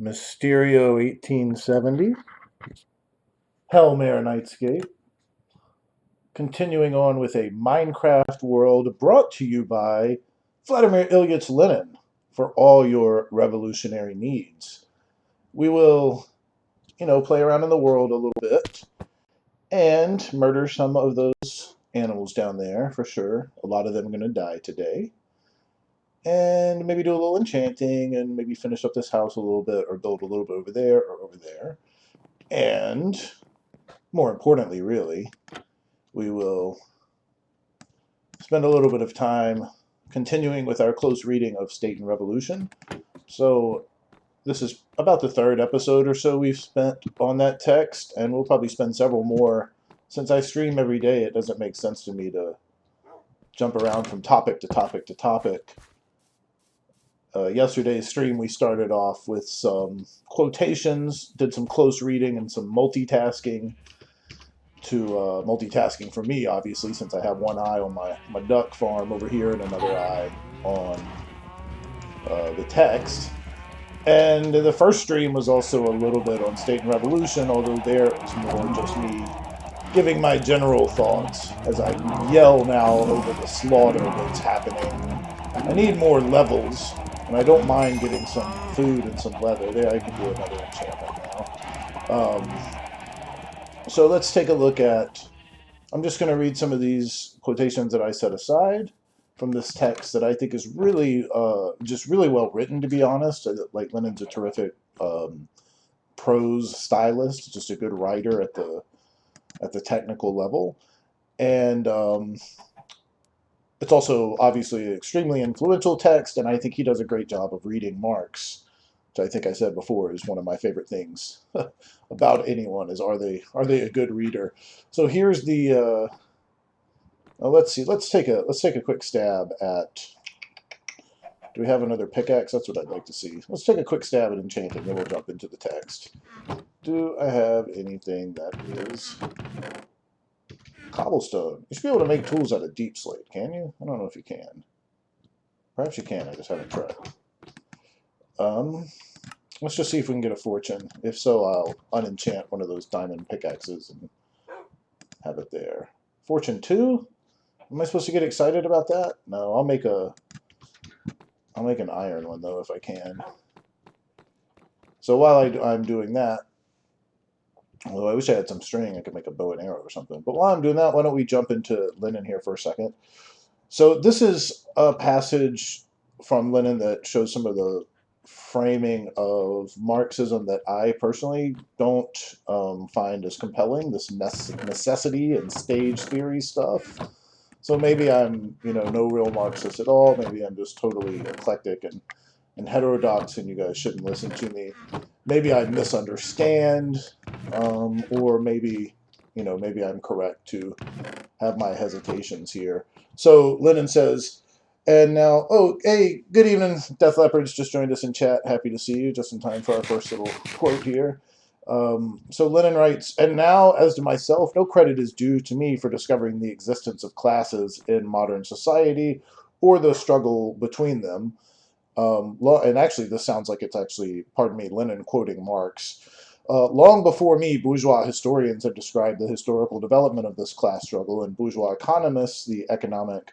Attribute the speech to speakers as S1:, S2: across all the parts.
S1: Mysterio 1870, Hellmare Nightscape, continuing on with a Minecraft world brought to you by Vladimir Ilyich Lenin for all your revolutionary needs. We will, play around in the world a little bit and murder some of those animals down there for sure. A lot of them are going to die today. And maybe do a little enchanting and maybe finish up this house a little bit or build a little bit over there or over there. And more importantly, really, we will spend a little bit of time continuing with our close reading of State and Revolution. So this is about the third episode or so we've spent on that text, and we'll probably spend several more. Since I stream every day, it doesn't make sense to me to jump around from topic to topic to topic. Yesterday's stream, we started off with some quotations, did some close reading and some multitasking. Multitasking for me, obviously, since I have one eye on my duck farm over here and another eye on the text. And the first stream was also a little bit on State and Revolution, although there it was more just me giving my general thoughts as I yell now over the slaughter that's happening. I need more levels, and I don't mind getting some food and some leather. There, I can do another enchantment now. So let's take a look at, I'm just going to read some of these quotations that I set aside from this text that I think is really, just really well written, to be honest. Like, Lenin's a terrific prose stylist, just a good writer at the technical level. And it's also obviously an extremely influential text, and I think he does a great job of reading Marx, which I think I said before is one of my favorite things about anyone is are they a good reader. So here's the let's see, let's take a quick stab at, do we have another pickaxe? That's what I'd like to see. Let's take a quick stab at enchanting, then we'll jump into the text. Do I have anything that is cobblestone? You should be able to make tools out of deep slate, can you? I don't know if you can. Perhaps you can, I just haven't tried. Let's just see if we can get a fortune. If so, I'll unenchant one of those diamond pickaxes and have it there. Fortune 2? Am I supposed to get excited about that? No, I'll make an iron one, though, if I can. So while I'm doing that, although I wish I had some string, I could make a bow and arrow or something. But while I'm doing that, why don't we jump into Lenin here for a second. So this is a passage from Lenin that shows some of the framing of Marxism that I personally don't find as compelling, this necessity and stage theory stuff. So maybe I'm, no real Marxist at all. Maybe I'm just totally eclectic and heterodox, and you guys shouldn't listen to me. Maybe I misunderstand, or maybe I'm correct to have my hesitations here. So Lenin says, and now, oh, hey, good evening, Death Leopards just joined us in chat. Happy to see you, just in time for our first little quote here. So Lenin writes, and now, as to myself, no credit is due to me for discovering the existence of classes in modern society or the struggle between them. And actually, this sounds like it's actually, pardon me, Lenin quoting Marx. Long before me, bourgeois historians have described the historical development of this class struggle, and bourgeois economists the economic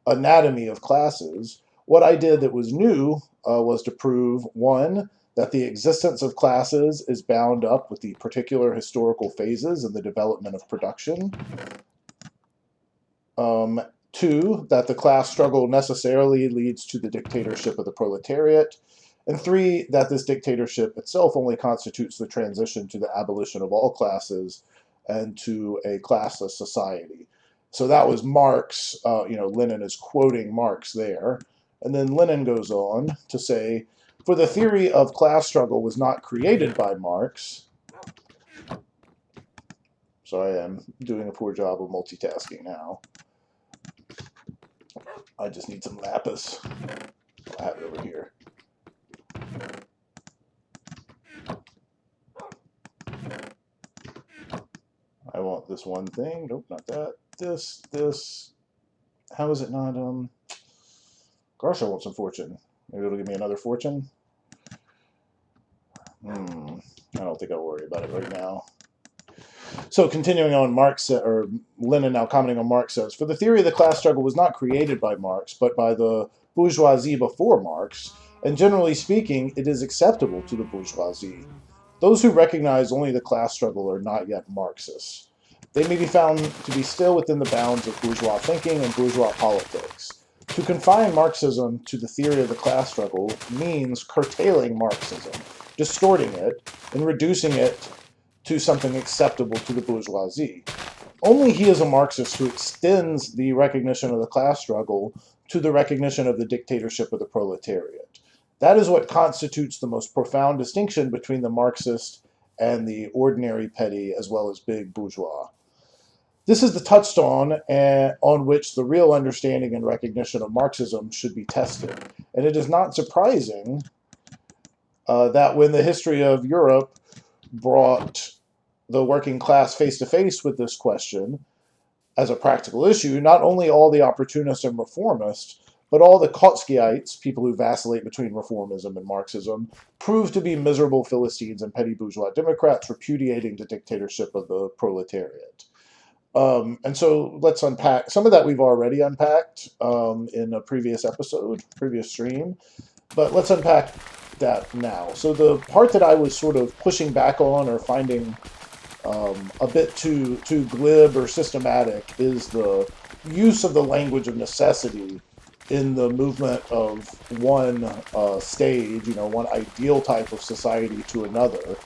S1: anatomy of classes. What I did that was new was to prove, one, that the existence of classes is bound up with the particular historical phases in the development of production. Two, that the class struggle necessarily leads to the dictatorship of the proletariat. And three, that this dictatorship itself only constitutes the transition to the abolition of all classes and to a classless society. So that was Marx. Lenin is quoting Marx there. And then Lenin goes on to say, for the theory of class struggle was not created by Marx. So I am doing a poor job of multitasking now. I just need some lapis. I have it over here. I want this one thing. Nope, not that. This. How is it not, Gosh, I want some fortune. Maybe it'll give me another fortune. I don't think I'll worry about it right now. So continuing on, Lenin now commenting on Marx says, for the theory of the class struggle was not created by Marx, but by the bourgeoisie before Marx, and generally speaking, it is acceptable to the bourgeoisie. Those who recognize only the class struggle are not yet Marxists. They may be found to be still within the bounds of bourgeois thinking and bourgeois politics. To confine Marxism to the theory of the class struggle means curtailing Marxism, distorting it, and reducing it to something acceptable to the bourgeoisie. Only he is a Marxist who extends the recognition of the class struggle to the recognition of the dictatorship of the proletariat. That is what constitutes the most profound distinction between the Marxist and the ordinary petty as well as big bourgeois. This is the touchstone on which the real understanding and recognition of Marxism should be tested. And it is not surprising that when the history of Europe brought the working class face to face with this question as a practical issue, not only all the opportunists and reformists, but all the Kautsky'ites, people who vacillate between reformism and Marxism, proved to be miserable Philistines and petty bourgeois Democrats repudiating the dictatorship of the proletariat. And so let's unpack some of that. We've already unpacked in a previous episode, previous stream, but let's unpack that now. So the part that I was sort of pushing back on or finding a bit too glib or systematic is the use of the language of necessity in the movement of one stage, one ideal type of society to another.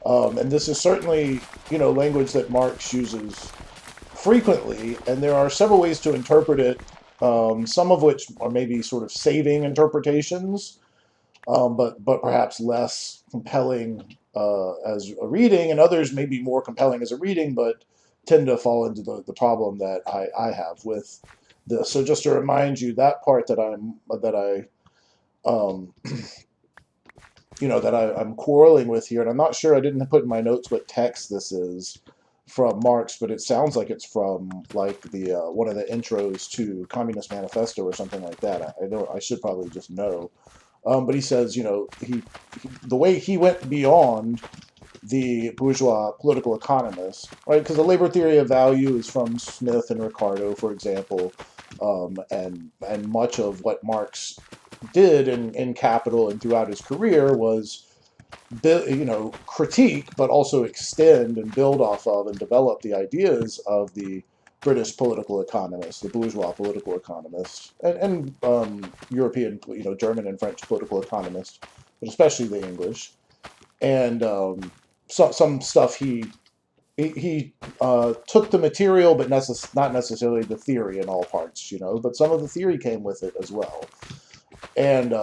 S1: And this is certainly, language that Marx uses frequently, and there are several ways to interpret it, some of which are maybe sort of saving interpretations, but perhaps less compelling as a reading, and others may be more compelling as a reading, but tend to fall into the problem that I have with this. So just to remind you, that part that I'm quarreling with here, and I'm not sure, I didn't put in my notes what text this is from Marx, but it sounds like it's from like the one of the intros to Communist Manifesto or something like that. I should probably just know. But he says, the way he went beyond the bourgeois political economists, right? Because the labor theory of value is from Smith and Ricardo, for example, and much of what Marx did in Capital and throughout his career was, critique, but also extend and build off of and develop the ideas of the British political economists, the bourgeois political economists, and European, German and French political economists, but especially the English. And some stuff he took the material, but not necessarily the theory in all parts, but some of the theory came with it as well. And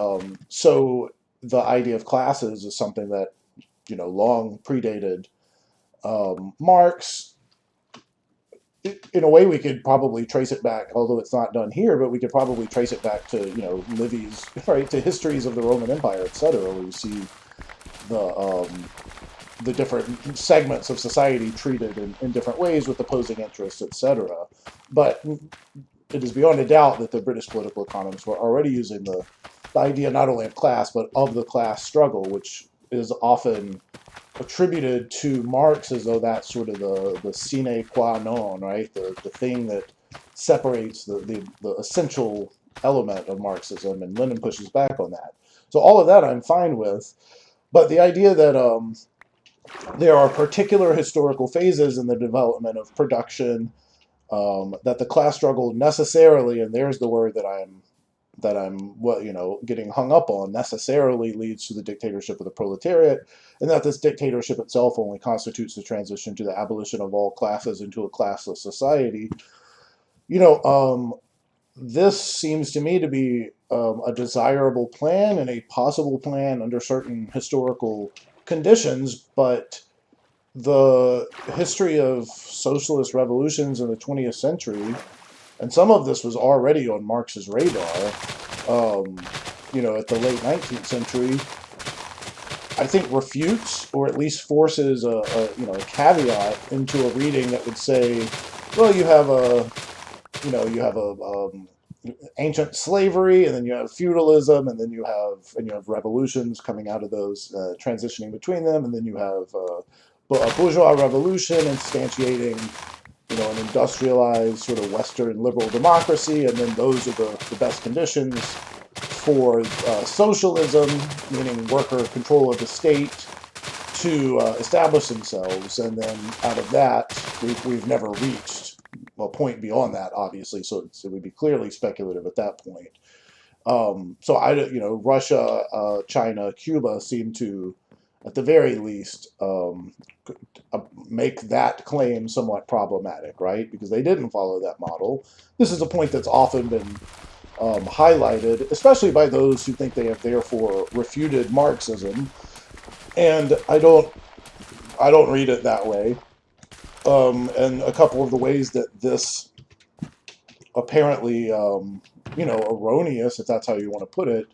S1: so the idea of classes is something that, long predated Marx. In a way, we could probably trace it back, although it's not done here, but we could probably trace it back to, Livy's, right, to histories of the Roman Empire, etc., where you see the different segments of society treated in different ways with opposing interests, etc. But it is beyond a doubt that the British political economists were already using the idea not only of class, but of the class struggle, which is often attributed to Marx as though that's sort of the sine qua non, right? The thing that separates the essential element of Marxism, and Lenin pushes back on that. So all of that I'm fine with, but the idea that there are particular historical phases in the development of production, that the class struggle necessarily, and there's the word that I'm getting hung up on, necessarily leads to the dictatorship of the proletariat, and that this dictatorship itself only constitutes the transition to the abolition of all classes into a classless society. This seems to me to be a desirable plan and a possible plan under certain historical conditions, but the history of socialist revolutions in the 20th century, and some of this was already on Marx's radar, at the late 19th century, I think refutes or at least forces a caveat into a reading that would say, well, you have a ancient slavery, and then you have feudalism, and then you have revolutions coming out of those, transitioning between them, and then you have a bourgeois revolution instantiating, an industrialized sort of Western liberal democracy, and then those are the best conditions for socialism, meaning worker control of the state, to establish themselves, and then out of that, we've never reached a point beyond that, obviously. So it would be clearly speculative at that point. So Russia, China, Cuba seem to, at the very least, make that claim somewhat problematic, right? Because they didn't follow that model. This is a point that's often been highlighted, especially by those who think they have therefore refuted Marxism. And I don't read it that way. And a couple of the ways that this apparently, erroneous, if that's how you want to put it,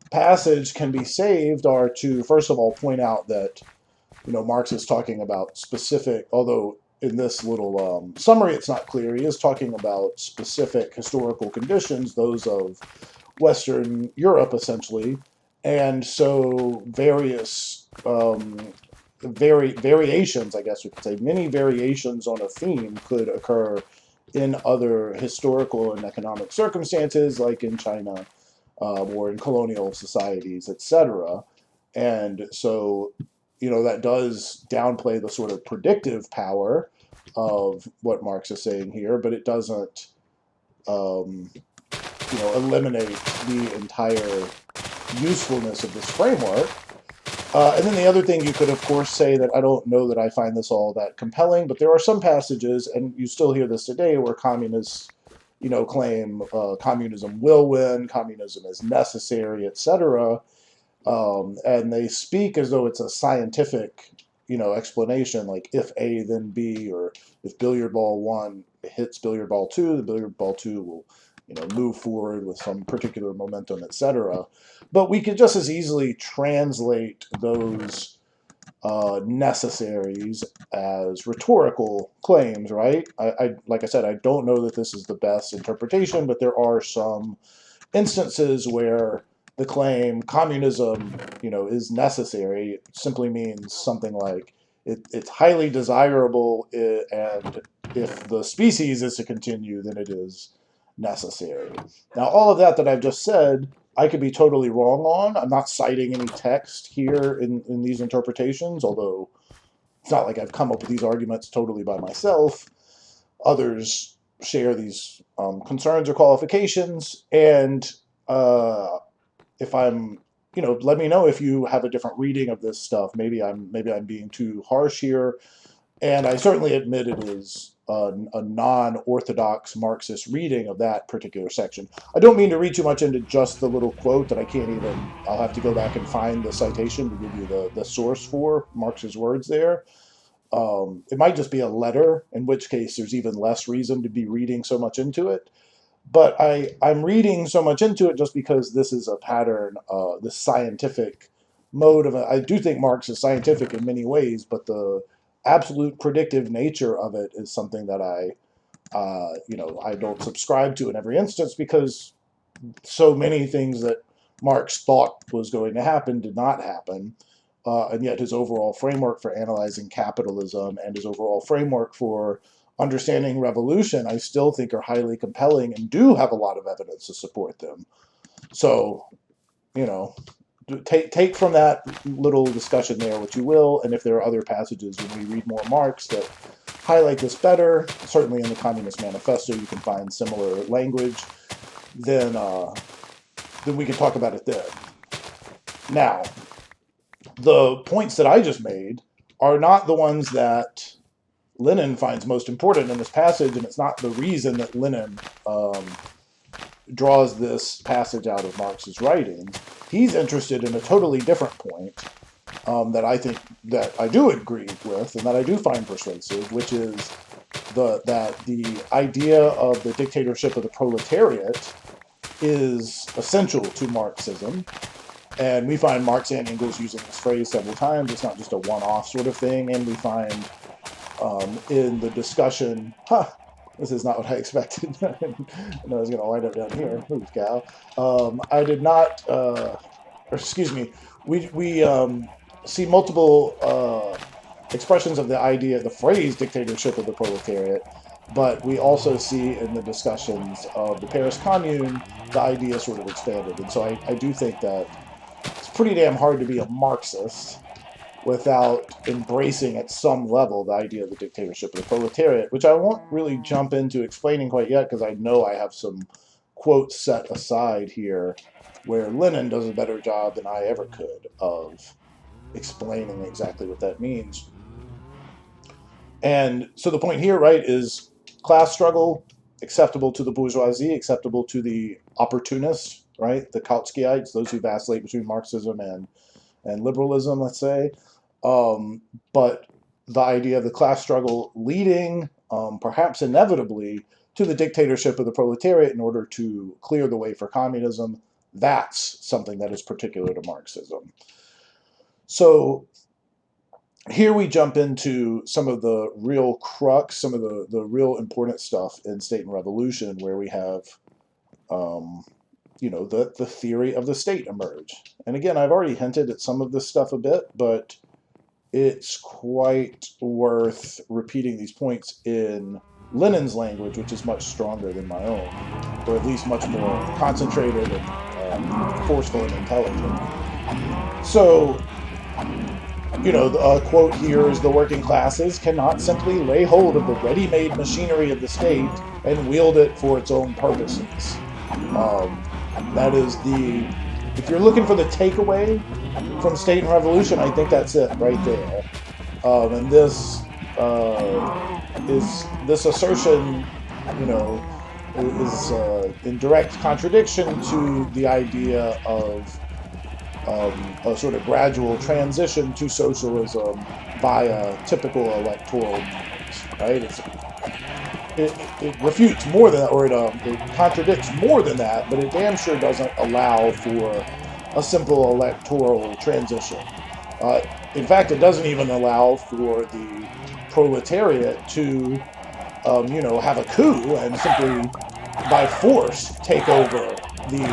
S1: passage can be saved are to, first of all, point out that, Marx is talking about specific, although in this little summary it's not clear, he is talking about specific historical conditions, those of Western Europe, essentially. And so various variations, I guess we could say, many variations on a theme could occur in other historical and economic circumstances, like in China or in colonial societies, etc. And so, that does downplay the sort of predictive power of what Marx is saying here, but it doesn't, eliminate the entire usefulness of this framework. And then the other thing you could, of course, say that I don't know that I find this all that compelling, but there are some passages, and you still hear this today, where communists, claim communism will win, communism is necessary, etc. And they speak as though it's a scientific, explanation, like if A, then B, or if billiard ball 1 hits billiard ball 2, the billiard ball 2 will, move forward with some particular momentum, etc. But we could just as easily translate those necessaries as rhetorical claims, right? Like I said, I don't know that this is the best interpretation, but there are some instances where the claim communism, is necessary simply means something like it's highly desirable, and if the species is to continue, then it is necessary. Now, all of that I've just said, I could be totally wrong on. I'm not citing any text here in these interpretations, although it's not like I've come up with these arguments totally by myself. Others share these concerns or qualifications, and if I'm, let me know if you have a different reading of this stuff. Maybe I'm being too harsh here, and I certainly admit it is a non-orthodox Marxist reading of that particular section. I don't mean to read too much into just the little quote that I can't even, I'll have to go back and find the citation to give you the source for Marx's words there. It might just be a letter, in which case there's even less reason to be reading so much into it. But I'm reading so much into it just because this is a pattern, this scientific mode of it. I do think Marx is scientific in many ways, but the absolute predictive nature of it is something that I don't subscribe to in every instance, because so many things that Marx thought was going to happen did not happen. And yet his overall framework for analyzing capitalism and his overall framework for understanding revolution, I still think are highly compelling and do have a lot of evidence to support them. So, take from that little discussion there what you will, and if there are other passages when we read more Marx that highlight this better, certainly in the Communist Manifesto you can find similar language, then we can talk about it then. Now, the points that I just made are not the ones that Lenin finds most important in this passage, and it's not the reason that Lenin draws this passage out of Marx's writings. He's interested in a totally different point that I think that I do agree with and that I do find persuasive, which is that the idea of the dictatorship of the proletariat is essential to Marxism. And we find Marx and Engels using this phrase several times. It's not just a one-off sort of thing. And we find in the discussion, This is not what I expected. I was going to wind up down here. Move, cow. I did not, or excuse me, we see multiple expressions of the idea, the phrase dictatorship of the proletariat, but we also see in the discussions of the Paris Commune, the idea sort of expanded. And so I do think that it's pretty damn hard to be a Marxist without embracing at some level the idea of the dictatorship of the proletariat, which I won't really jump into explaining quite yet because I know I have some quotes set aside here where Lenin does a better job than I ever could of explaining exactly what that means. And so the point here, right, is class struggle acceptable to the bourgeoisie, acceptable to the opportunists, right, the Kautskyites, those who vacillate between Marxism and liberalism, let's say. But the idea of the class struggle leading, perhaps inevitably, to the dictatorship of the proletariat in order to clear the way for communism, that's something that is particular to Marxism. So here we jump into some of the real crux, some of the real important stuff in State and Revolution, where we have, the theory of the state emerge. And again, I've already hinted at some of this stuff a bit, but it's quite worth repeating these points in Lenin's language, which is much stronger than my own, or at least much more concentrated and forceful and intelligent. So, a quote here is the working classes cannot simply lay hold of the ready-made machinery of the state and wield it for its own purposes. That is if you're looking for the takeaway from State and Revolution, I think that's it right there. And this assertion, is in direct contradiction to the idea of a sort of gradual transition to socialism via typical electoral means, right? It refutes more than that, or it contradicts more than that, but it damn sure doesn't allow for a simple electoral transition. In fact, it doesn't even allow for the proletariat to, have a coup and simply by force take over the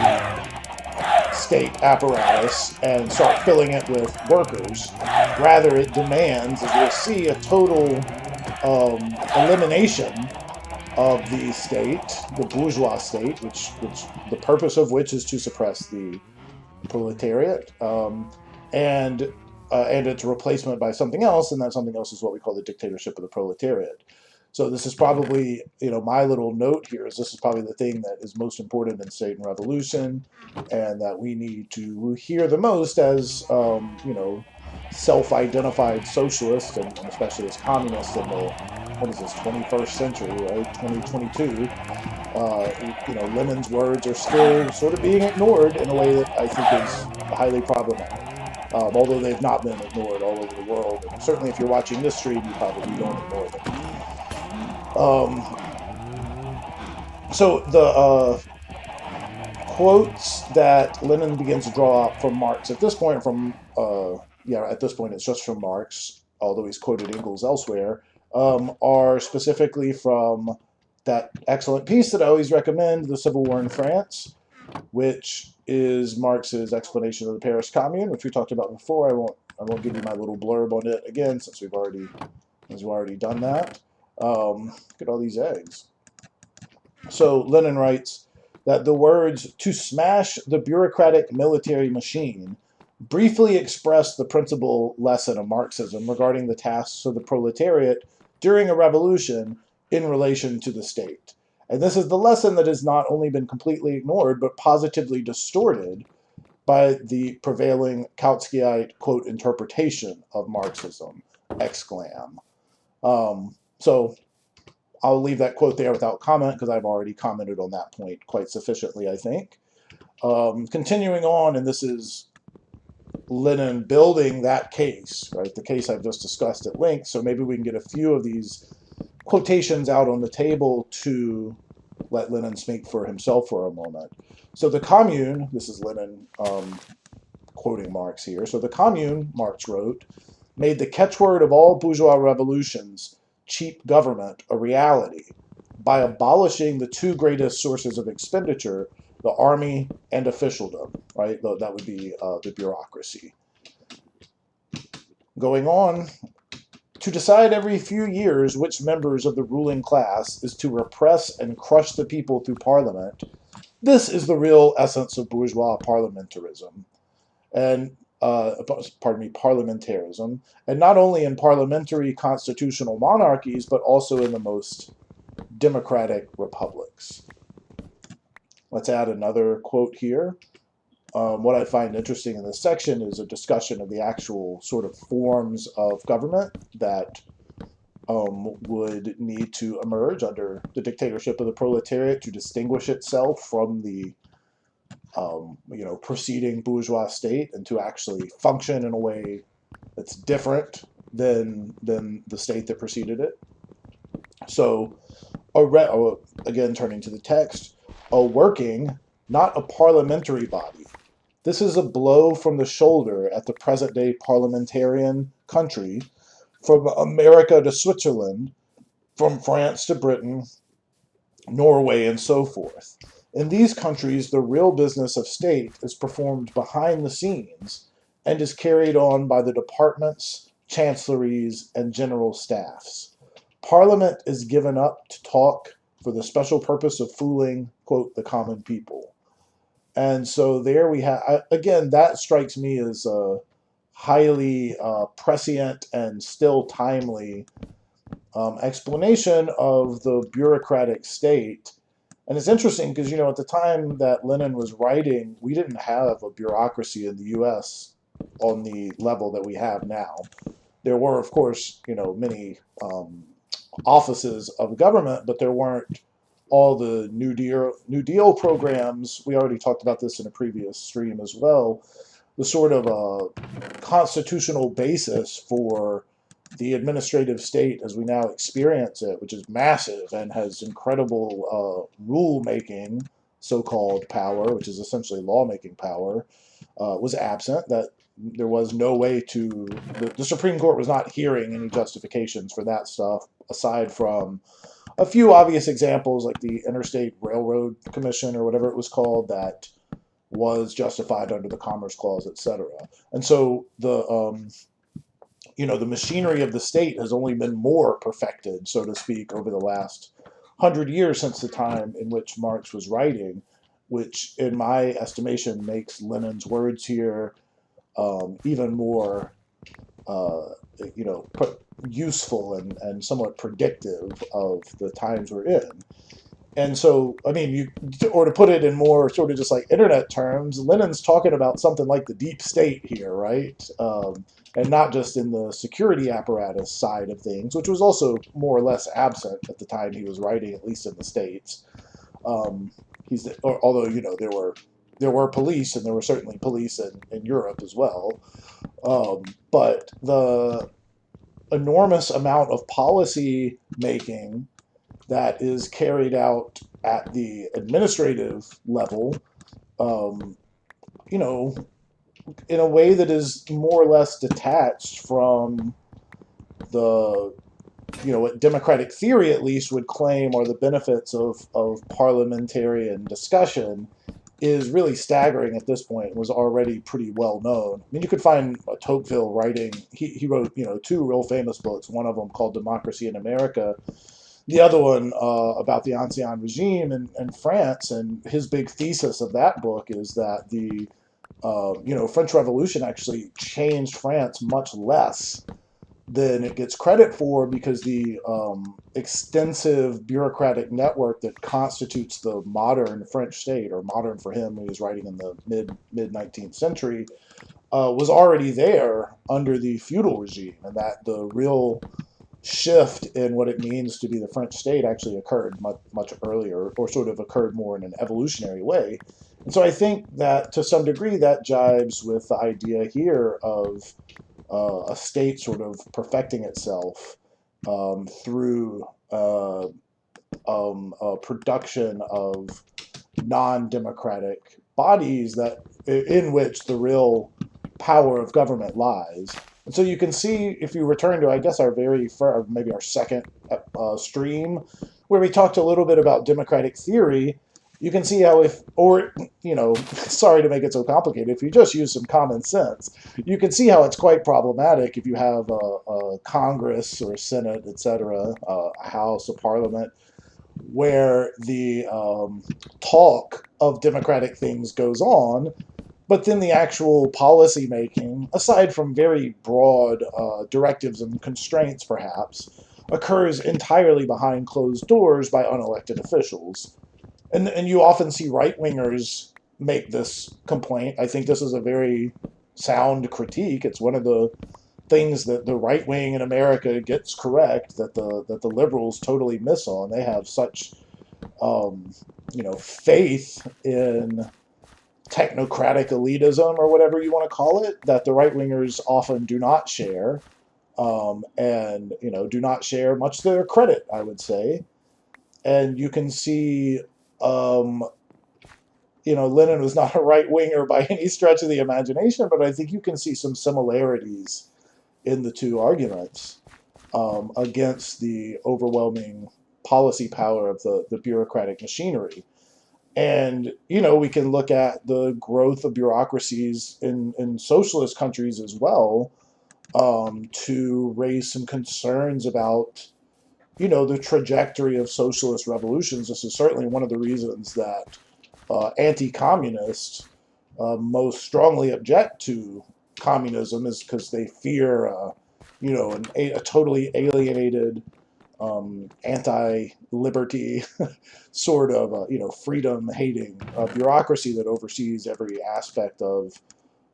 S1: state apparatus and start filling it with workers. Rather, it demands, as we'll see, a total elimination of the state, the bourgeois state, which the purpose of which is to suppress the proletariat, and its replacement by something else, and that something else is what we call the dictatorship of the proletariat. So this is probably, my little note here is this is probably the thing that is most important in State and Revolution, and that we need to hear the most as, self-identified socialists, and especially as communists in the, 21st century, right, 2022. Lenin's words are still sort of being ignored in a way that I think is highly problematic. Although they've not been ignored all over the world. And certainly if you're watching this stream, you probably don't ignore them. So the quotes that Lenin begins to draw up from Marx at this point, at this point it's just from Marx, although he's quoted Engels elsewhere, are specifically from that excellent piece that I always recommend, The Civil War in France, which is Marx's explanation of the Paris Commune, which we talked about before. I won't give you my little blurb on it again, since we've already done that. Look at all these eggs. So Lenin writes that the words "to smash the bureaucratic military machine" briefly express the principal lesson of Marxism regarding the tasks of the proletariat during a revolution in relation to the state. And this is the lesson that has not only been completely ignored, but positively distorted by the prevailing Kautskyiite, quote, interpretation of Marxism, exclam. So I'll leave that quote there without comment, because I've already commented on that point quite sufficiently, I think. Continuing on, and this is Lenin building that case, right, the case I've just discussed at length, so maybe we can get a few of these quotations out on the table to let Lenin speak for himself for a moment. So the Commune, this is Lenin quoting Marx here, so the Commune, Marx wrote, made the catchword of all bourgeois revolutions, cheap government, a reality. by abolishing the two greatest sources of expenditure, the army and officialdom, right? That would be the bureaucracy. Going on, to decide every few years which members of the ruling class is to repress and crush the people through parliament, this is the real essence of bourgeois parliamentarism. And parliamentarism, and not only in parliamentary constitutional monarchies, but also in the most democratic republics. Let's add another quote here. What I find interesting in this section is a discussion of the actual sort of forms of government that would need to emerge under the dictatorship of the proletariat to distinguish itself from the preceding bourgeois state and to actually function in a way that's different than the state that preceded it. So, again, turning to the text, a working, not a parliamentary body. This is a blow from the shoulder at the present-day parliamentarian country, from America to Switzerland, from France to Britain, Norway, and so forth. In these countries, the real business of state is performed behind the scenes and is carried on by the departments, chancelleries, and general staffs. Parliament is given up to talk for the special purpose of fooling, quote, the common people. And so there we have, again, that strikes me as a highly prescient and still timely explanation of the bureaucratic state. And it's interesting because, at the time that Lenin was writing, we didn't have a bureaucracy in the U.S. on the level that we have now. There were, of course, many offices of government, but there weren't all the New Deal programs. We already talked about this in a previous stream as well. The sort of constitutional basis for the administrative state as we now experience it, which is massive and has incredible rule-making, so-called power, which is essentially lawmaking power, was absent. That there was no way to... The Supreme Court was not hearing any justifications for that stuff, aside from a few obvious examples, like the Interstate Railroad Commission, or whatever it was called, that was justified under the Commerce Clause, etc. And so the machinery of the state has only been more perfected, so to speak, over the last 100 years since the time in which Marx was writing, which, in my estimation, makes Lenin's words here even more, useful and somewhat predictive of the times we're in. And so, or to put it in more sort of just like internet terms, Lenin's talking about something like the deep state here, right? And not just in the security apparatus side of things, which was also more or less absent at the time he was writing, at least in the States. Although there were police, and there were certainly police in Europe as well. But the enormous amount of policy making that is carried out at the administrative level, in a way that is more or less detached from the, what democratic theory at least would claim are the benefits of parliamentarian discussion, is really staggering at this point. It was already pretty well known. You could find Tocqueville writing, he wrote, two real famous books, one of them called Democracy in America, the other one about the Ancien regime in France, and his big thesis of that book is that the French Revolution actually changed France much less than it gets credit for, because the extensive bureaucratic network that constitutes the modern French state, or modern for him, he was writing in the mid-19th century, was already there under the feudal regime, and that the real shift in what it means to be the French state actually occurred much earlier, or sort of occurred more in an evolutionary way. And so I think that to some degree that jives with the idea here of a state sort of perfecting itself through a production of non-democratic bodies that in which the real power of government lies. And so you can see, if you return to, I guess, maybe our second stream, where we talked a little bit about democratic theory, you can see how sorry to make it so complicated, if you just use some common sense, you can see how it's quite problematic if you have a Congress or a Senate, etc., a House, a Parliament, where the talk of democratic things goes on, but then the actual policy making, aside from very broad directives and constraints perhaps, occurs entirely behind closed doors by unelected officials. And you often see right-wingers make this complaint. I think this is a very sound critique. It's one of the things that the right wing in America gets correct that the liberals totally miss on. They have such faith in technocratic elitism or whatever you want to call it that the right wingers often do not share, and do not share much to their credit, I would say. And you can see, Lenin was not a right winger by any stretch of the imagination, but I think you can see some similarities in the two arguments against the overwhelming policy power of the bureaucratic machinery. And, we can look at the growth of bureaucracies in socialist countries as well, to raise some concerns about, the trajectory of socialist revolutions. This is certainly one of the reasons that anti-communists most strongly object to communism, is because they fear, a totally alienated, anti-liberty sort of, freedom-hating bureaucracy that oversees every aspect of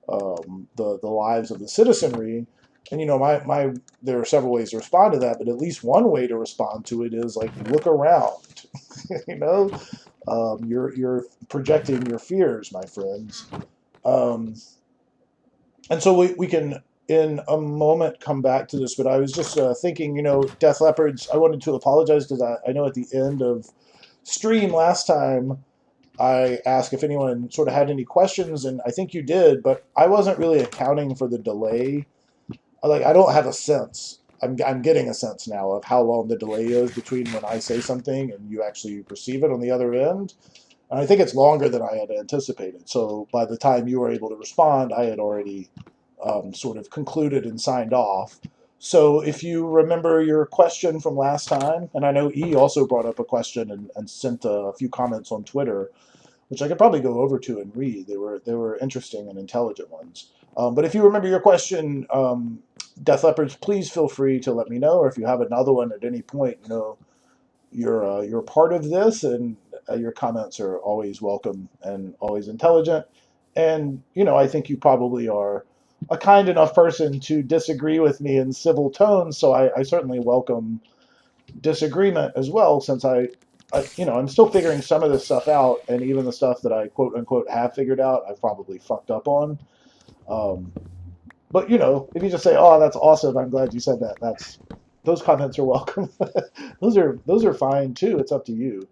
S1: the lives of the citizenry. And there are several ways to respond to that, but at least one way to respond to it is like, look around. You're projecting your fears, my friends. And so we can, in a moment, come back to this, but I was just thinking, Death Leopards, I wanted to apologize because I know at the end of stream last time, I asked if anyone sort of had any questions, and I think you did, but I wasn't really accounting for the delay. I don't have a sense. I'm getting a sense now of how long the delay is between when I say something and you actually receive it on the other end. And I think it's longer than I had anticipated. So by the time you were able to respond, I had already sort of concluded and signed off. So if you remember your question from last time, and I know E also brought up a question and sent a few comments on Twitter, which I could probably go over to and read. They were interesting and intelligent ones. But if you remember your question, Death Leopards, please feel free to let me know, or if you have another one at any point, you're part of this, and your comments are always welcome and always intelligent. And I think you probably are a kind enough person to disagree with me in civil tones, so I certainly welcome disagreement as well, since I'm still figuring some of this stuff out, and even the stuff that I quote unquote have figured out, I've probably fucked up on. But if you just say, "Oh, that's awesome, I'm glad you said that," those comments are welcome. those are fine too. It's up to you.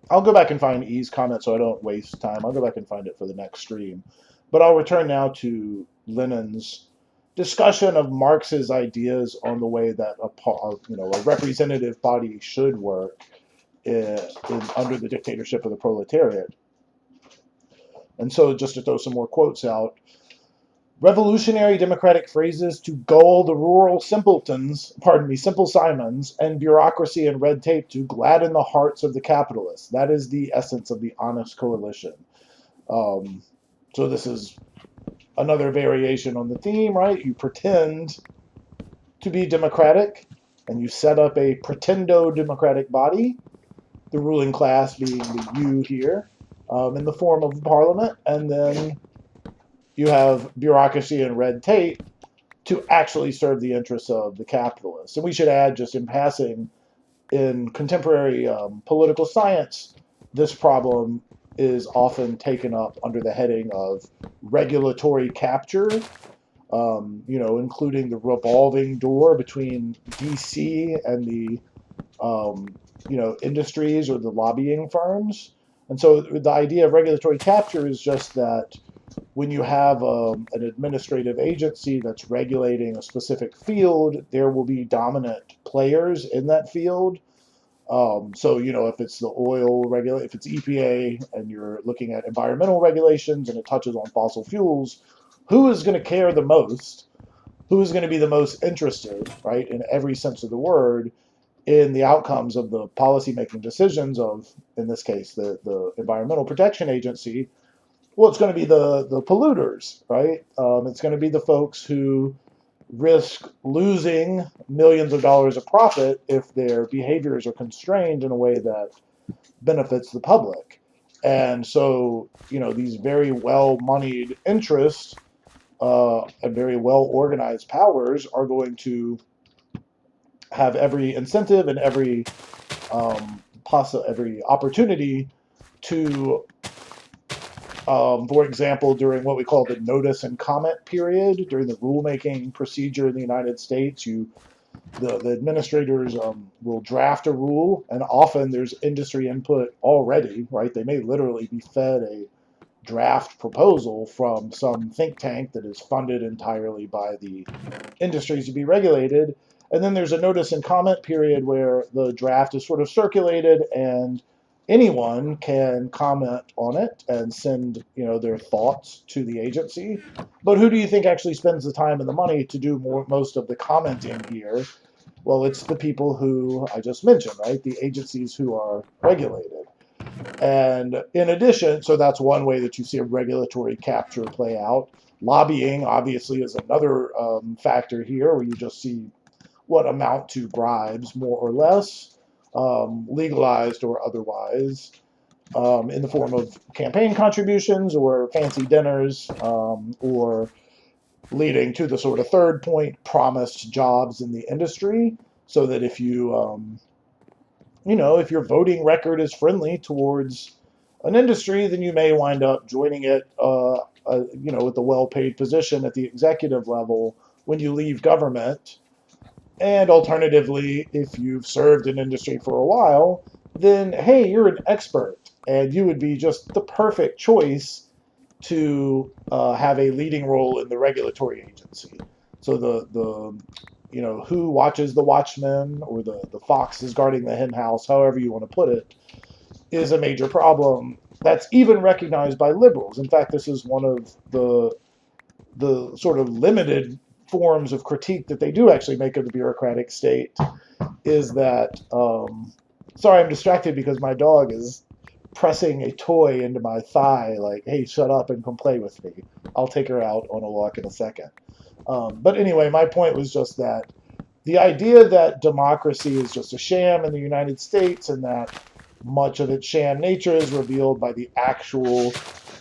S1: I'll go back and find E's comment so I don't waste time. I'll go back and find it for the next stream. But I'll return now to Lenin's discussion of Marx's ideas on the way that a representative body should work under the dictatorship of the proletariat. And so, just to throw some more quotes out, revolutionary democratic phrases to gull the rural simple Simons, and bureaucracy and red tape to gladden the hearts of the capitalists. That is the essence of the honest coalition. So this is another variation on the theme, right? You pretend to be democratic, and you set up a pretendo-democratic body, the ruling class being the you here, in the form of parliament, and then you have bureaucracy and red tape to actually serve the interests of the capitalists. And we should add, just in passing, in contemporary political science, this problem is often taken up under the heading of regulatory capture, including the revolving door between DC and the, industries or the lobbying firms. And so the idea of regulatory capture is just that when you have an administrative agency that's regulating a specific field, there will be dominant players in that field. So, if it's the if it's EPA and you're looking at environmental regulations and it touches on fossil fuels, who is going to care the most? Who is going to be the most interested, right, in every sense of the word, in the outcomes of the policymaking decisions of, in this case, the Environmental Protection Agency? Well, it's going to be the polluters, right? It's going to be the folks who risk losing millions of dollars of profit if their behaviors are constrained in a way that benefits the public. And so, these very well-moneyed interests and very well-organized powers are going to have every incentive and every every opportunity to, for example, during what we call the notice and comment period, during the rulemaking procedure in the United States, the administrators will draft a rule, and often there's industry input already, right? They may literally be fed a draft proposal from some think tank that is funded entirely by the industries to be regulated. And then there's a notice and comment period where the draft is sort of circulated and anyone can comment on it and send, their thoughts to the agency. But who do you think actually spends the time and the money to do most of the commenting here? Well, it's the people who I just mentioned, right? The agencies who are regulated. And in addition, so that's one way that you see a regulatory capture play out. Lobbying, obviously, is another factor here where you just see what amount to bribes, more or less, legalized or otherwise, in the form of campaign contributions or fancy dinners, or leading to the sort of third point, promised jobs in the industry, so that if if your voting record is friendly towards an industry, then you may wind up joining it, with a well-paid position at the executive level when you leave government. And alternatively, if you've served in industry for a while, then, hey, you're an expert, and you would be just the perfect choice to have a leading role in the regulatory agency. So who watches the watchmen, or the fox is guarding the hen house, however you want to put it, is a major problem that's even recognized by liberals. In fact, this is one of the sort of limited forms of critique that they do actually make of the bureaucratic state, is that, sorry, I'm distracted because my dog is pressing a toy into my thigh, like, hey, shut up and come play with me. I'll take her out on a walk in a second. But anyway, my point was just that the idea that democracy is just a sham in the United States, and that much of its sham nature is revealed by the actual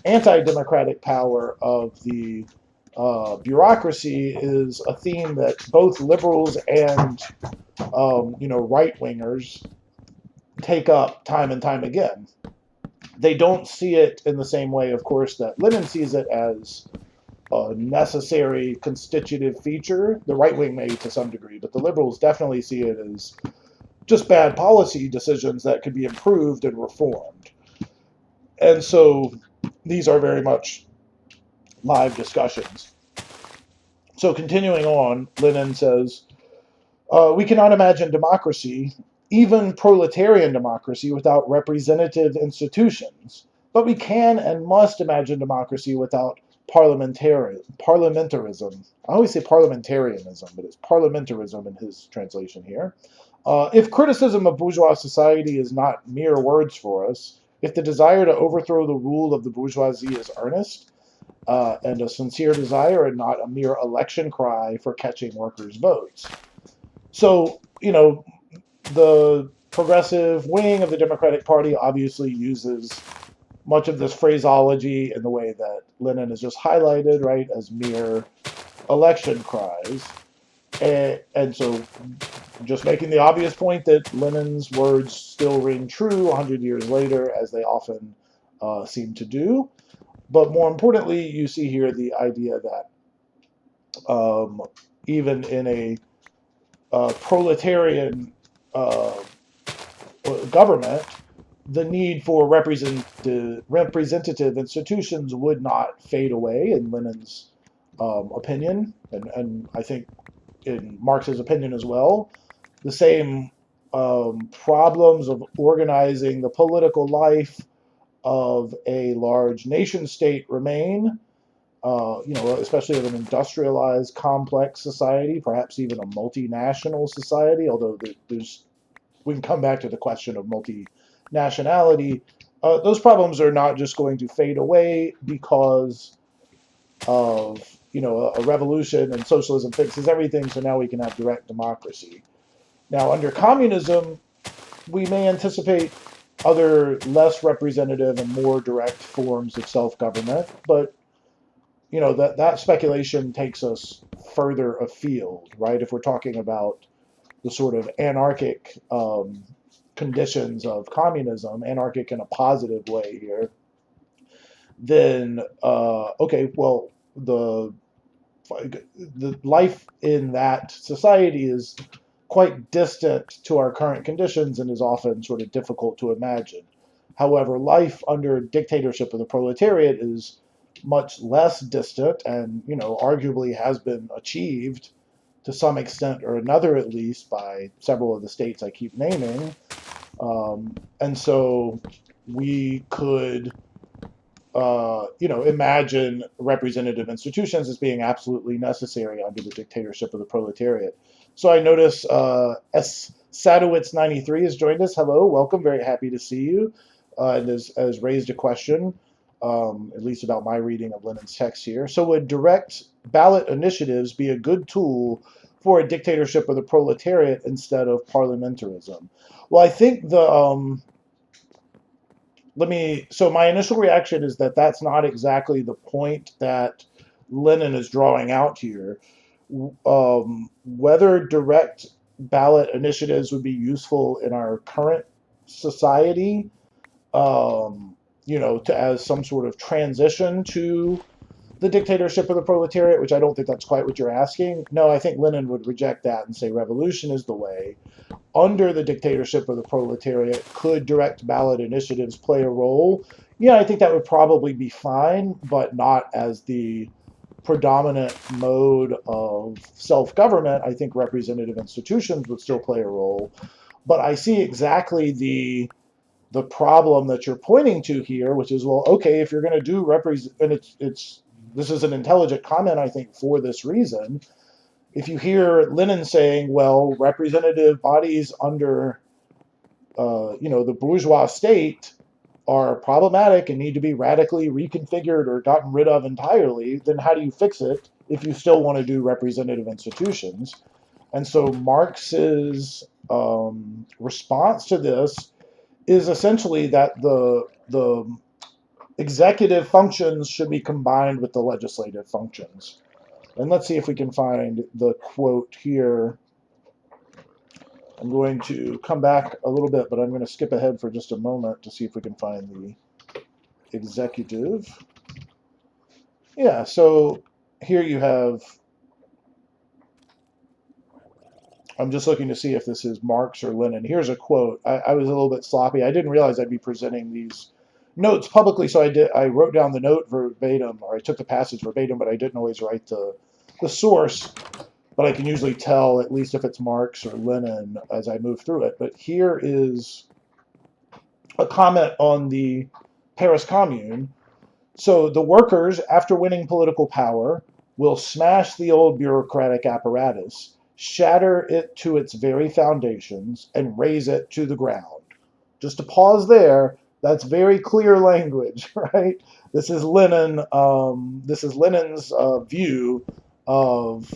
S1: anti-democratic power of the bureaucracy, is a theme that both liberals and right-wingers take up time and time again. They don't see it in the same way, of course, that Lenin sees it, as a necessary constitutive feature. The right wing may to some degree, but the liberals definitely see it as just bad policy decisions that could be improved and reformed. And so these are very much live discussions. So continuing on, Lenin says, we cannot imagine democracy, even proletarian democracy, without representative institutions. But we can and must imagine democracy without parliamentarism. I always say parliamentarianism, but it's parliamentarism in his translation here. If criticism of bourgeois society is not mere words for us, if the desire to overthrow the rule of the bourgeoisie is earnest, and a sincere desire, and not a mere election cry for catching workers' votes. So, the progressive wing of the Democratic Party obviously uses much of this phraseology in the way that Lenin has just highlighted, right, as mere election cries. And so just making the obvious point that Lenin's words still ring true 100 years later, as they often seem to do. But more importantly, you see here the idea that even in a proletarian government, the need for representative institutions would not fade away in Lenin's opinion, and I think in Marx's opinion as well. The same problems of organizing the political life of a large nation state remain, especially of an industrialized, complex society, perhaps even a multinational society, although we can come back to the question of multinationality. Those problems are not just going to fade away because of a revolution and socialism fixes everything, so now we can have direct democracy. Now, under communism, we may anticipate other less representative and more direct forms of self-government, but that speculation takes us further afield, right? If we're talking about the sort of anarchic conditions of communism, anarchic in a positive way here, then okay, well, the life in that society is quite distant to our current conditions and is often sort of difficult to imagine. However, life under dictatorship of the proletariat is much less distant and, arguably has been achieved to some extent or another, at least by several of the states I keep naming. And so we could, imagine representative institutions as being absolutely necessary under the dictatorship of the proletariat. So I notice S. Sadowitz93 has joined us. Hello, welcome. Very happy to see you. And has raised a question, at least about my reading of Lenin's text here. So would direct ballot initiatives be a good tool for a dictatorship of the proletariat instead of parliamentarism? Well, I think so my initial reaction is that that's not exactly the point that Lenin is drawing out here. Whether direct ballot initiatives would be useful in our current society, as some sort of transition to the dictatorship of the proletariat, which I don't think that's quite what you're asking. No, I think Lenin would reject that and say revolution is the way. Under the dictatorship of the proletariat, could direct ballot initiatives play a role? Yeah, I think that would probably be fine, but not as the predominant mode of self-government. I think representative institutions would still play a role. But I see exactly the problem that you're pointing to here, which is, well, okay, if you're going to do and this is an intelligent comment, I think, for this reason. If you hear Lenin saying, well, representative bodies under, the bourgeois state are problematic and need to be radically reconfigured or gotten rid of entirely, then how do you fix it if you still want to do representative institutions? And so Marx's response to this is essentially that the executive functions should be combined with the legislative functions. And let's see if we can find the quote here. I'm going to come back a little bit, but I'm going to skip ahead for just a moment to see if we can find the executive. Yeah, so here you have, I'm just looking to see if this is Marx or Lenin. Here's a quote. I was a little bit sloppy. I didn't realize I'd be presenting these notes publicly, so I wrote down the note verbatim, or I took the passage verbatim, but I didn't always write the source. But I can usually tell, at least if it's Marx or Lenin, as I move through it. But here is a comment on the Paris Commune. So the workers, after winning political power, will smash the old bureaucratic apparatus, shatter it to its very foundations, and raze it to the ground. Just to pause there, that's very clear language, right? This is Lenin. This is Lenin's view of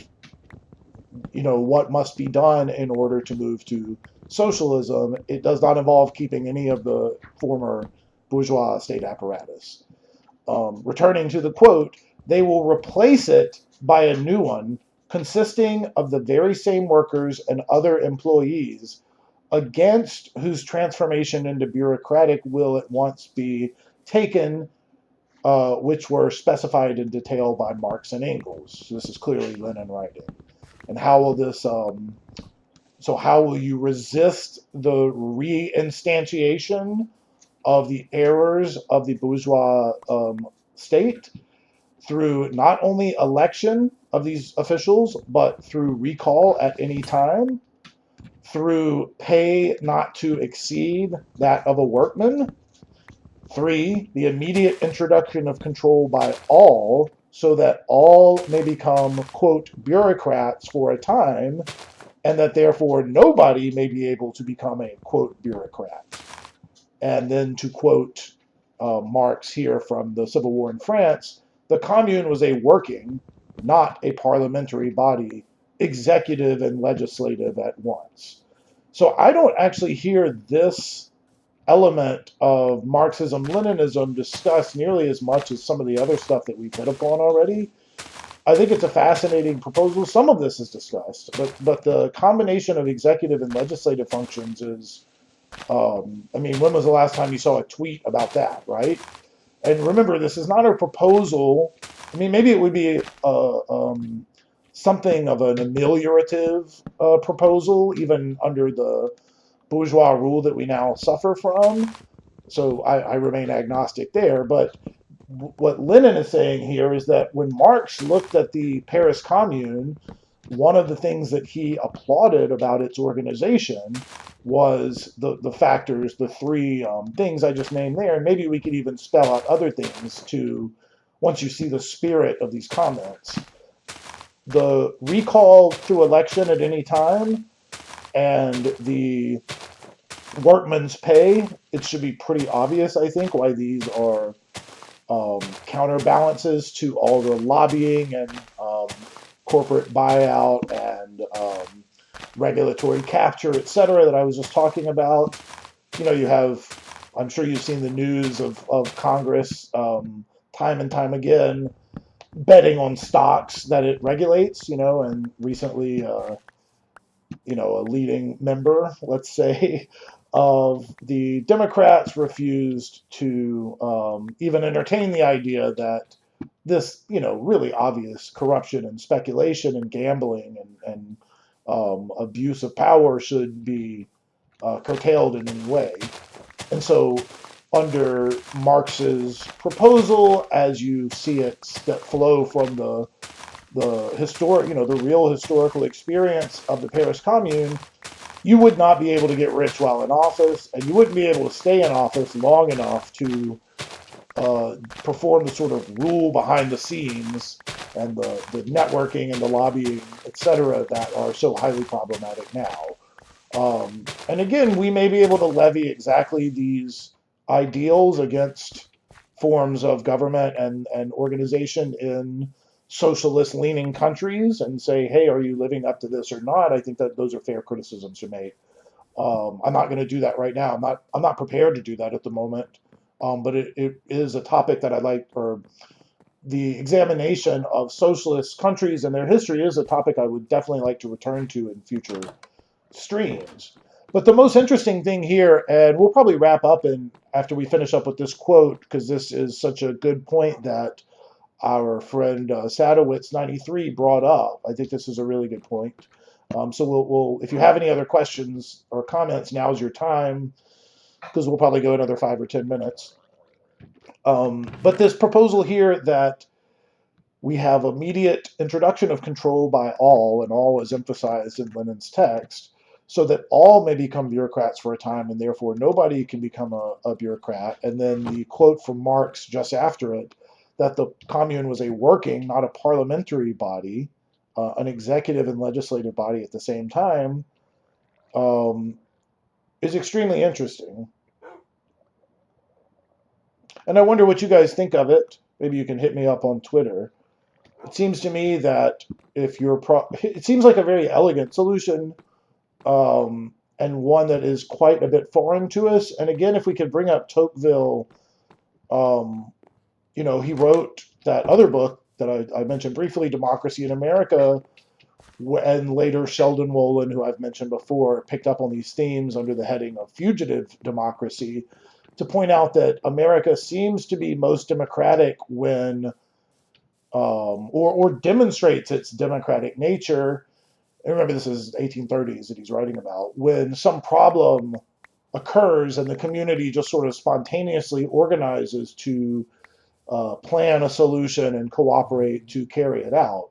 S1: what must be done in order to move to socialism. It does not involve keeping any of the former bourgeois state apparatus. Returning to the quote, they will replace it by a new one consisting of the very same workers and other employees against whose transformation into bureaucratic will at once be taken, which were specified in detail by Marx and Engels. So this is clearly Lenin writing. And how will this, how will you resist the reinstantiation of the errors of the bourgeois state through not only election of these officials, but through recall at any time, through pay not to exceed that of a workman. 3, the immediate introduction of control by all, so that all may become, quote, bureaucrats for a time, and that therefore nobody may be able to become a, quote, bureaucrat. And then to quote Marx here from the Civil War in France, the commune was a working, not a parliamentary body, executive and legislative at once. So I don't actually hear this element of Marxism-Leninism discussed nearly as much as some of the other stuff that we've hit upon already. I think it's a fascinating proposal. Some of this is discussed, but the combination of executive and legislative functions is, I mean, when was the last time you saw a tweet about that, right? And remember, this is not a proposal. I mean, maybe it would be something of an ameliorative proposal, even under the bourgeois rule that we now suffer from. So I remain agnostic there. But what Lenin is saying here is that when Marx looked at the Paris Commune, one of the things that he applauded about its organization was the factors, the 3 things I just named there. And maybe we could even spell out other things to, once you see the spirit of these comments. The recall through election at any time and the workman's pay, it should be pretty obvious, I think, why these are counterbalances to all the lobbying and corporate buyout and regulatory capture, et cetera, that I was just talking about. You know, you have, I'm sure you've seen the news of Congress time and time again betting on stocks that it regulates, you know, and recently, you know, a leading member, let's say, of the Democrats refused to even entertain the idea that this, you know, really obvious corruption and speculation and gambling and abuse of power should be curtailed in any way. And so under Marx's proposal, as you see it flow from the historic, you know, the real historical experience of the Paris Commune, you would not be able to get rich while in office, and you wouldn't be able to stay in office long enough to perform the sort of rule behind the scenes and the networking and the lobbying, etc., that are so highly problematic now. And again, we may be able to levy exactly these ideals against forms of government and organization in socialist-leaning countries and say, hey, are you living up to this or not? I think that those are fair criticisms to make. I'm not going to do that right now. I'm not prepared to do that at the moment. But it is a topic that I'd like, or the examination of socialist countries and their history is a topic I would definitely like to return to in future streams. But the most interesting thing here, and we'll probably wrap up after we finish up with this quote, because this is such a good point that our friend Sadowitz93 brought up. I think this is a really good point. So we'll, if you have any other questions or comments, now's your time, because we'll probably go another 5 or 10 minutes. But this proposal here that we have immediate introduction of control by all, and all is emphasized in Lenin's text, so that all may become bureaucrats for a time, and therefore nobody can become a bureaucrat. And then the quote from Marx just after it, that the commune was a working, not a parliamentary body, an executive and legislative body at the same time, is extremely interesting. And I wonder what you guys think of it. Maybe you can hit me up on Twitter. It seems to me that if you're it seems like a very elegant solution, and one that is quite a bit foreign to us. And again, if we could bring up Tocqueville, you know, he wrote that other book that I mentioned briefly, Democracy in America, and later Sheldon Wolin, who I've mentioned before, picked up on these themes under the heading of fugitive democracy, to point out that America seems to be most democratic when, or demonstrates its democratic nature. And remember, this is 1830s that he's writing about, when some problem occurs, and the community just sort of spontaneously organizes to plan a solution and cooperate to carry it out.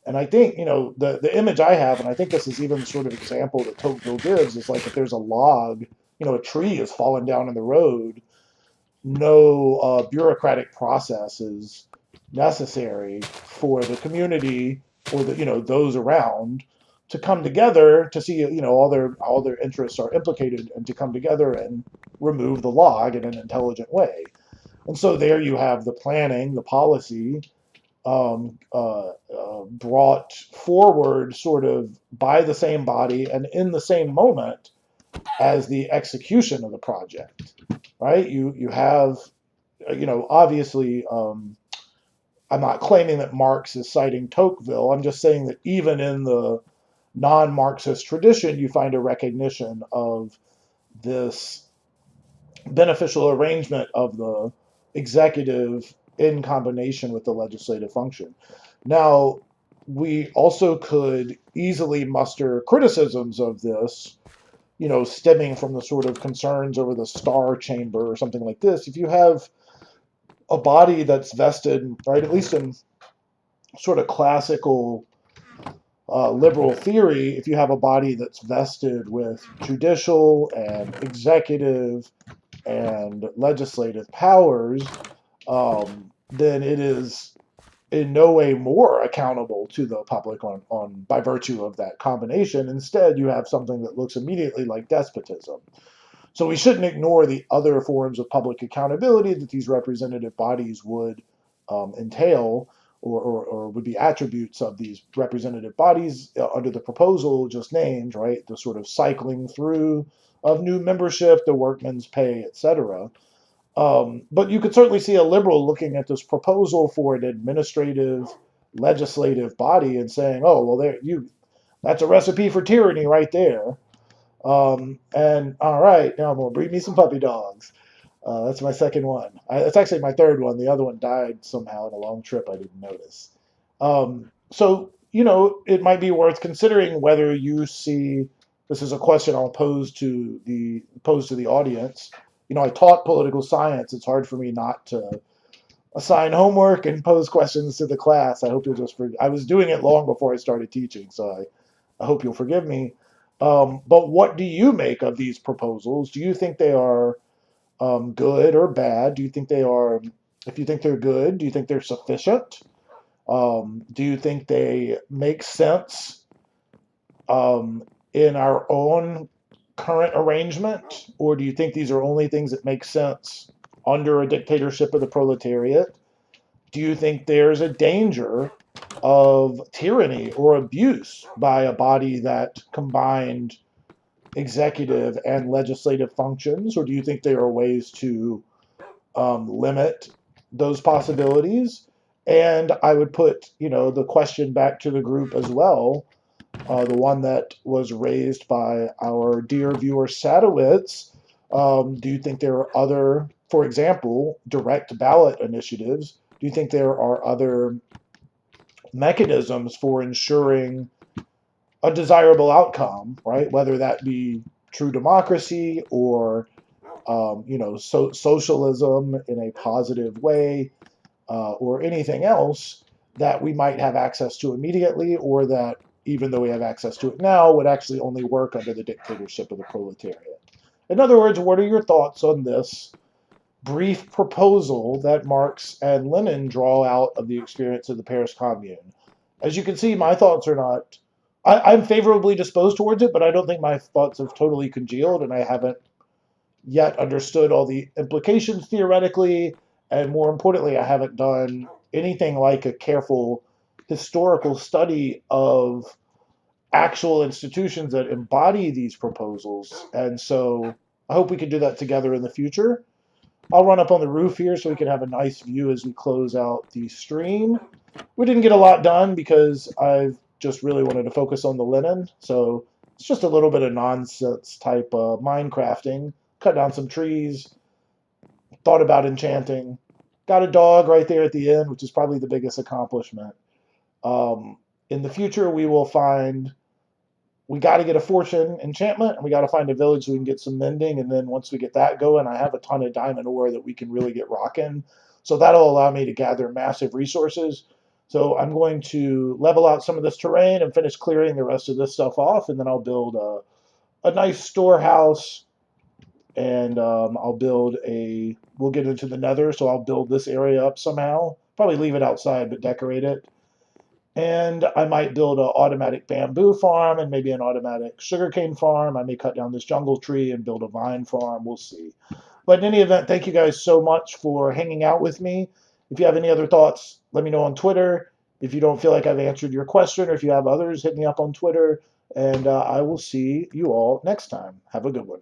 S1: And I think, the image I have, and I think this is even the sort of example that Tocqueville gives, is like if there's a log, a tree is fallen down in the road, no bureaucratic process is necessary for the community or those around to come together to see all their interests are implicated and to come together and remove the log in an intelligent way. And so there you have the planning, the policy, brought forward sort of by the same body and in the same moment as the execution of the project, right? You have, obviously, I'm not claiming that Marx is citing Tocqueville. I'm just saying that even in the non-Marxist tradition, you find a recognition of this beneficial arrangement of the executive in combination with the legislative function. Now, we also could easily muster criticisms of this, stemming from the sort of concerns over the star chamber or something like this. If you have a body that's vested, right, at least in sort of classical liberal theory, if you have a body that's vested with judicial and executive and legislative powers, then it is in no way more accountable to the public on by virtue of that combination. Instead, you have something that looks immediately like despotism. So we shouldn't ignore the other forms of public accountability that these representative bodies would entail, or would be attributes of these representative bodies under the proposal just named, right? The sort of cycling through of new membership, the workman's pay, etc. But you could certainly see a liberal looking at this proposal for an administrative, legislative body and saying, "Oh, well, that's a recipe for tyranny right there." And all right, now I'm gonna breed me some puppy dogs. That's my second one. It's actually my third one. The other one died somehow in a long trip I didn't notice. So it might be worth considering whether you see this is a question I'll pose to the audience. I taught political science. It's hard for me not to assign homework and pose questions to the class. I hope you'll just forgive. I was doing it long before I started teaching, so I hope you'll forgive me. But what do you make of these proposals? Do you think they are good or bad? Do you think they are, if you think they're good, do you think they're sufficient? Do you think they make sense in our own current arrangement? Or do you think these are only things that make sense under a dictatorship of the proletariat? Do you think there's a danger of tyranny or abuse by a body that combined executive and legislative functions? Or do you think there are ways to limit those possibilities? And I would put, the question back to the group as well, the one that was raised by our dear viewer Sadowitz. Do you think there are other, for example, direct ballot initiatives? Do you think there are other mechanisms for ensuring a desirable outcome, right? Whether that be true democracy or, socialism in a positive way, or anything else that we might have access to immediately, or that, even though we have access to it now, would actually only work under the dictatorship of the proletariat. In other words, what are your thoughts on this brief proposal that Marx and Lenin draw out of the experience of the Paris Commune? As you can see, my thoughts are not, I'm favorably disposed towards it, but I don't think my thoughts have totally congealed, and I haven't yet understood all the implications theoretically, and more importantly, I haven't done anything like a careful historical study of actual institutions that embody these proposals. And so I hope we can do that together in the future. I'll run up on the roof here so we can have a nice view as we close out the stream. We didn't get a lot done because I've just really wanted to focus on the Lenin. So it's just a little bit of nonsense type Minecrafting. Cut down some trees, thought about enchanting. Got a dog right there at the end, which is probably the biggest accomplishment. In the future, we will find we got to get a fortune enchantment, and we got to find a village so we can get some mending. And then once we get that going, I have a ton of diamond ore that we can really get rocking. So that'll allow me to gather massive resources. So I'm going to level out some of this terrain and finish clearing the rest of this stuff off, and then I'll build a nice storehouse, and I'll build a. We'll get into the Nether, so I'll build this area up somehow. Probably leave it outside, but decorate it. And I might build an automatic bamboo farm and maybe an automatic sugarcane farm. I may cut down this jungle tree and build a vine farm. We'll see. But in any event, thank you guys so much for hanging out with me. If you have any other thoughts, let me know on Twitter. If you don't feel like I've answered your question, or if you have others, hit me up on Twitter. And I will see you all next time. Have a good one.